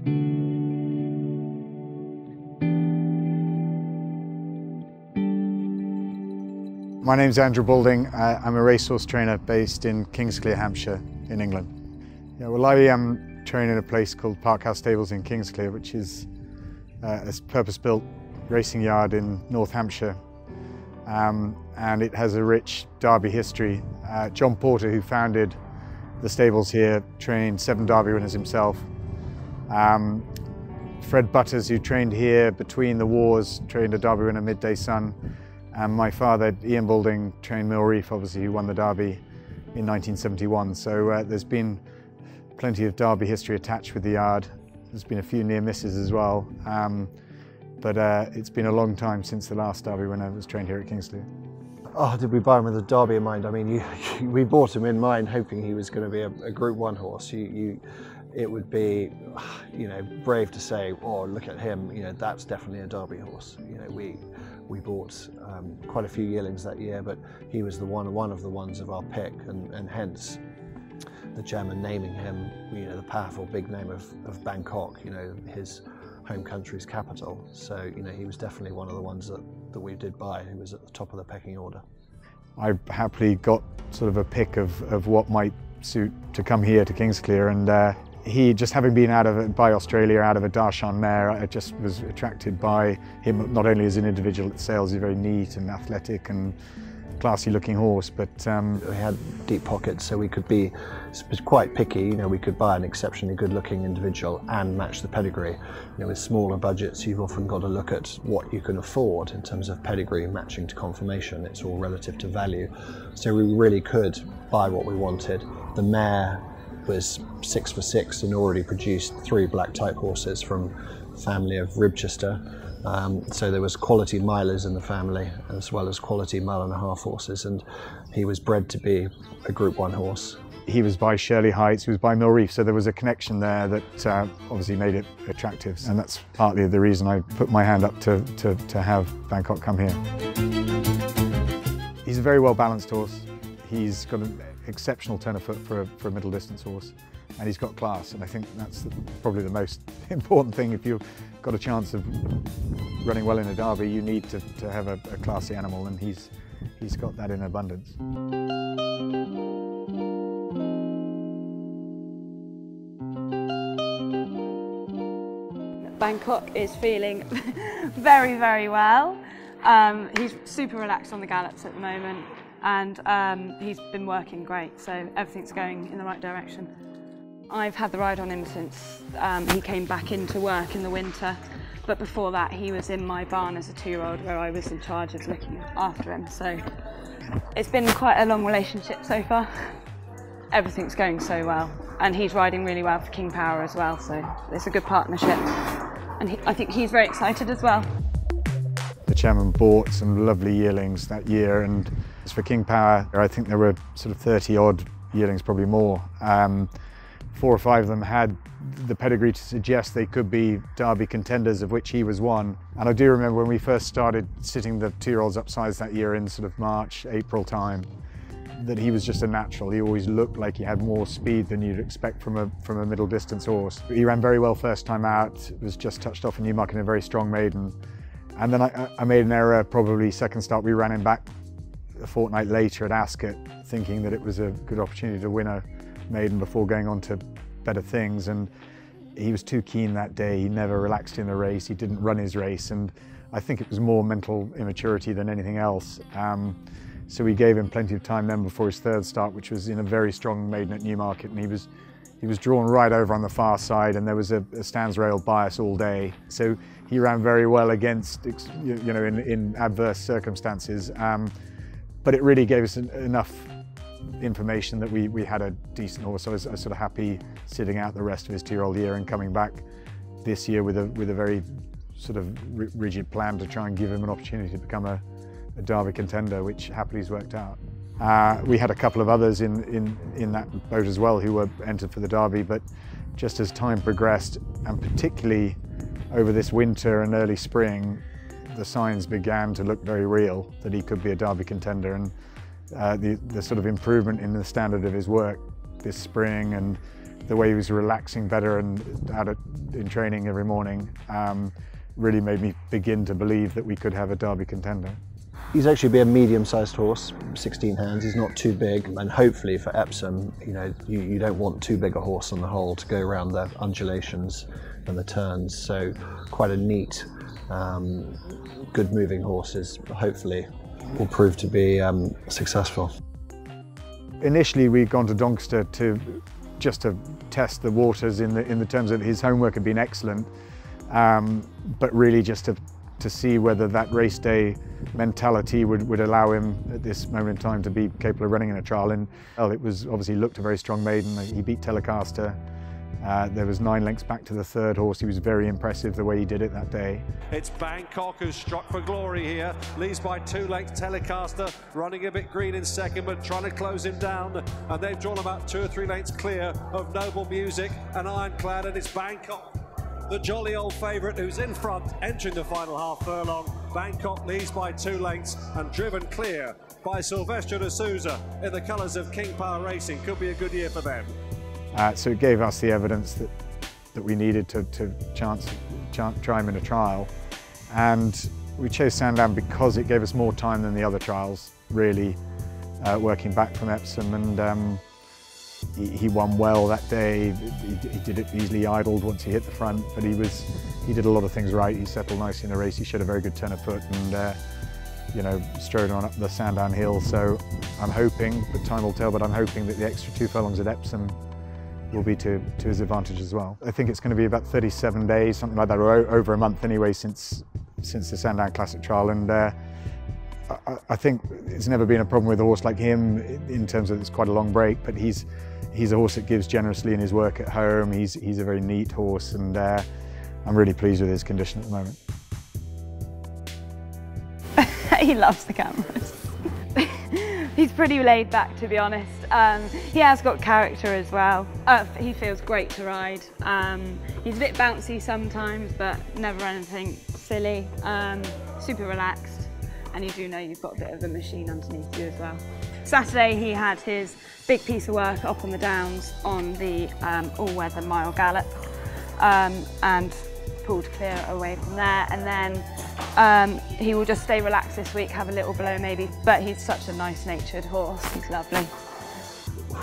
My name's Andrew Balding. I'm a racehorse trainer based in Kingsclear, Hampshire in England. Yeah, well, I train in a place called Parkhouse Stables in Kingsclear, which is a purpose-built racing yard in North Hampshire. And it has a rich Derby history. John Porter, who founded the stables here, trained 7 Derby winners himself. Fred Butters, who trained here between the wars, trained a Derby winner, Midday Sun. And my father, Ian Balding, trained Mill Reef, obviously, who won the Derby in 1971. So there's been plenty of Derby history attached with the yard. There's been a few near misses as well. But it's been a long time since the last Derby winner was trained here at Kingsclear. Oh, did we buy him with a Derby in mind? I mean, we bought him in mind hoping he was going to be a Group 1 horse. It would be, brave to say, oh, look at him, that's definitely a Derby horse. We bought quite a few yearlings that year, but he was one of the ones of our pick, and hence the chairman naming him, the powerful big name of Bangkok, his home country's capital. So, he was definitely one of the ones that we did buy, who was at the top of the pecking order. I happily got sort of a pick of what might suit to come here to Kingsclear, and he, just having been by Australia out of a Darshan mare, I just was attracted by him, not only as an individual at sales. He's very neat and athletic and classy looking horse, but we had deep pockets, so we could be quite picky. We could buy an exceptionally good looking individual and match the pedigree. With smaller budgets, you've often got to look at what you can afford in terms of pedigree matching to conformation. It's all relative to value. So we really could buy what we wanted. The mare was 6 for 6 and already produced 3 black type horses from the family of Ribchester. So there was quality milers in the family as well as quality mile and a half horses, and he was bred to be a Group 1 horse. He was by Shirley Heights, he was by Mill Reef, so there was a connection there that obviously made it attractive, and that's partly the reason I put my hand up to have Bangkok come here. He's a very well balanced horse. He's got an exceptional turn of foot for a middle distance horse, and he's got class, and I think that's probably the most important thing. If you've got a chance of running well in a Derby, you need to have a classy animal, and he's got that in abundance. Bangkok is feeling very, very well. He's super relaxed on the gallops at the moment, and he's been working great, so everything's going in the right direction. I've had the ride on him since he came back into work in the winter, but before that he was in my barn as a 2-year-old where I was in charge of looking after him, so it's been quite a long relationship so far. Everything's going so well, and he's riding really well for King Power as well, so it's a good partnership, and I think he's very excited as well. The chairman bought some lovely yearlings that year, and as for King Power, I think there were sort of 30 odd yearlings, probably more. 4 or 5 of them had the pedigree to suggest they could be Derby contenders, of which he was one. And I do remember when we first started sitting the 2-year-olds upsides that year in sort of March, April time, that he was just a natural. He always looked like he had more speed than you'd expect from a middle distance horse. He ran very well first time out, was just touched off in Newmarket in a very strong maiden. And then I made an error, probably second start. We ran him back a fortnight later at Ascot, thinking that it was a good opportunity to win a maiden before going on to better things, and he was too keen that day. He never relaxed in the race, he didn't run his race, and I think it was more mental immaturity than anything else. So we gave him plenty of time then before his 3rd start, which was in a very strong maiden at Newmarket, and he was drawn right over on the far side, and there was a stands rail bias all day. So he ran very well against, in adverse circumstances, but it really gave us enough information that we had a decent horse. So I was sort of happy sitting out the rest of his 2-year-old year and coming back this year with a very sort of rigid plan to try and give him an opportunity to become a Derby contender, which happily has worked out. We had a couple of others in that boat as well who were entered for the Derby, but just as time progressed, and particularly over this winter and early spring, the signs began to look very real that he could be a Derby contender, and the sort of improvement in the standard of his work this spring and the way he was relaxing better and in training every morning really made me begin to believe that we could have a Derby contender. He's actually be a medium-sized horse, 16 hands. He's not too big, and hopefully for Epsom, you don't want too big a horse on the whole to go around the undulations and the turns. So quite a neat, good moving horses. Hopefully, will prove to be successful. Initially, we'd gone to Doncaster just to test the waters in the terms of his homework had been excellent, but really just to see whether that race day mentality would allow him at this moment in time to be capable of running in a trial. And well, it was obviously looked a very strong maiden. He beat Telecaster. There was 9 lengths back to the third horse. He was very impressive the way he did it that day. It's Bangkok who's struck for glory here. Leads by 2 lengths. Telecaster running a bit green in second, but trying to close him down. And they've drawn about 2 or 3 lengths clear of Noble Music and Ironclad, and it's Bangkok, the jolly old favourite, who's in front, entering the final half furlong. Bangkok leads by 2 lengths and driven clear by Silvestre de Souza in the colours of King Power Racing. Could be a good year for them. So it gave us the evidence that we needed to try him in a trial. And we chose Sandown because it gave us more time than the other trials, really, working back from Epsom. And he won well that day. He did it easily, idled once he hit the front, but he did a lot of things right. He settled nicely in the race. He showed a very good turn of foot and strode on up the Sandown hill. So I'm hoping, but time will tell, but I'm hoping that the extra 2 furlongs at Epsom will be to his advantage as well. I think it's going to be about 37 days, something like that, or over a month anyway, since the Sandown Classic trial. And I think it's never been a problem with a horse like him in terms of it's quite a long break, but he's a horse that gives generously in his work at home. He's a very neat horse, and I'm really pleased with his condition at the moment. He loves the cameras. He's pretty laid back, to be honest. He has got character as well. He feels great to ride. He's a bit bouncy sometimes, but never anything silly. Super relaxed, and you do know you've got a bit of a machine underneath you as well. Saturday he had his big piece of work up on the downs on the all-weather mile gallop, and pulled clear away from there. And then he will just stay relaxed this week, have a little blow maybe, but he's such a nice-natured horse. He's lovely.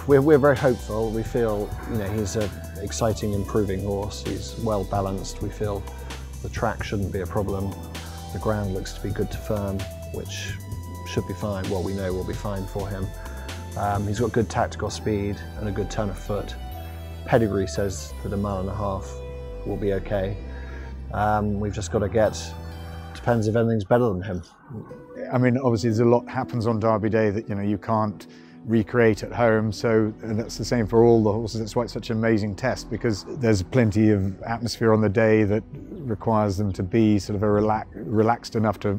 We're very hopeful. We feel he's an exciting, improving horse. He's well balanced. We feel the track shouldn't be a problem. The ground looks to be good to firm, which should be fine. Well, we know will be fine for him. He's got good tactical speed and a good turn of foot. Pedigree says that 1.5 miles will be okay. We've just got to depends if anything's better than him. I mean, obviously there's a lot happens on Derby Day that you can't recreate at home, and that's the same for all the horses. That's why it's such an amazing test, because there's plenty of atmosphere on the day that requires them to be sort of relaxed enough to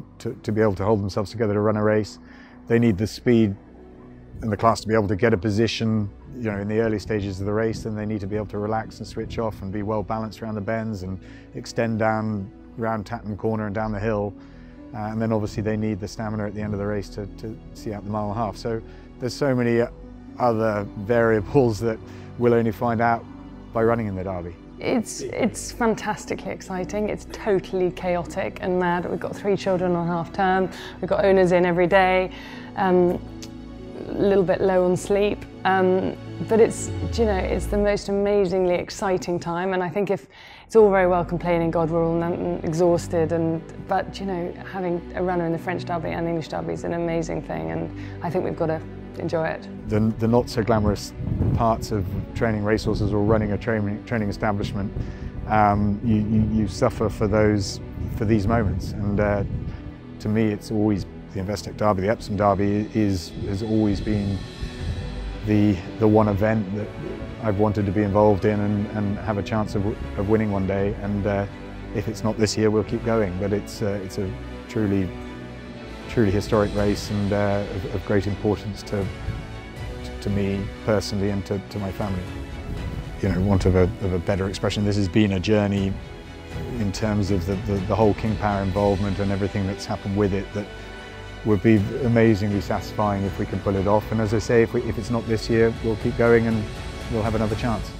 be able to hold themselves together to run a race. They need the speed and the class to be able to get a position in the early stages of the race. Then they need to be able to relax and switch off and be well balanced around the bends and extend down around Tatton Corner and down the hill. And then obviously they need the stamina at the end of the race to see out the 1.5 miles. So there's so many other variables that we'll only find out by running in the Derby. It's fantastically exciting. It's totally chaotic and mad. We've got 3 children on half term. We've got owners in every day. A little bit low on sleep, but it's the most amazingly exciting time. And I think if it's all very well complaining, God, we're all exhausted, but having a runner in the French Derby and the English Derby is an amazing thing, and I think we've got to enjoy it. The not so glamorous parts of training racehorses or running a training establishment, you suffer for these moments, and to me it's always the Investec Derby. The Epsom Derby has always been the one event that I've wanted to be involved in and have a chance of winning one day. And if it's not this year, we'll keep going. But it's a truly historic race and of great importance to me personally and to my family. Want of a better expression, this has been a journey in terms of the whole King Power involvement and everything that's happened with it that would be amazingly satisfying if we can pull it off. And as I say, if it's not this year, we'll keep going and we'll have another chance.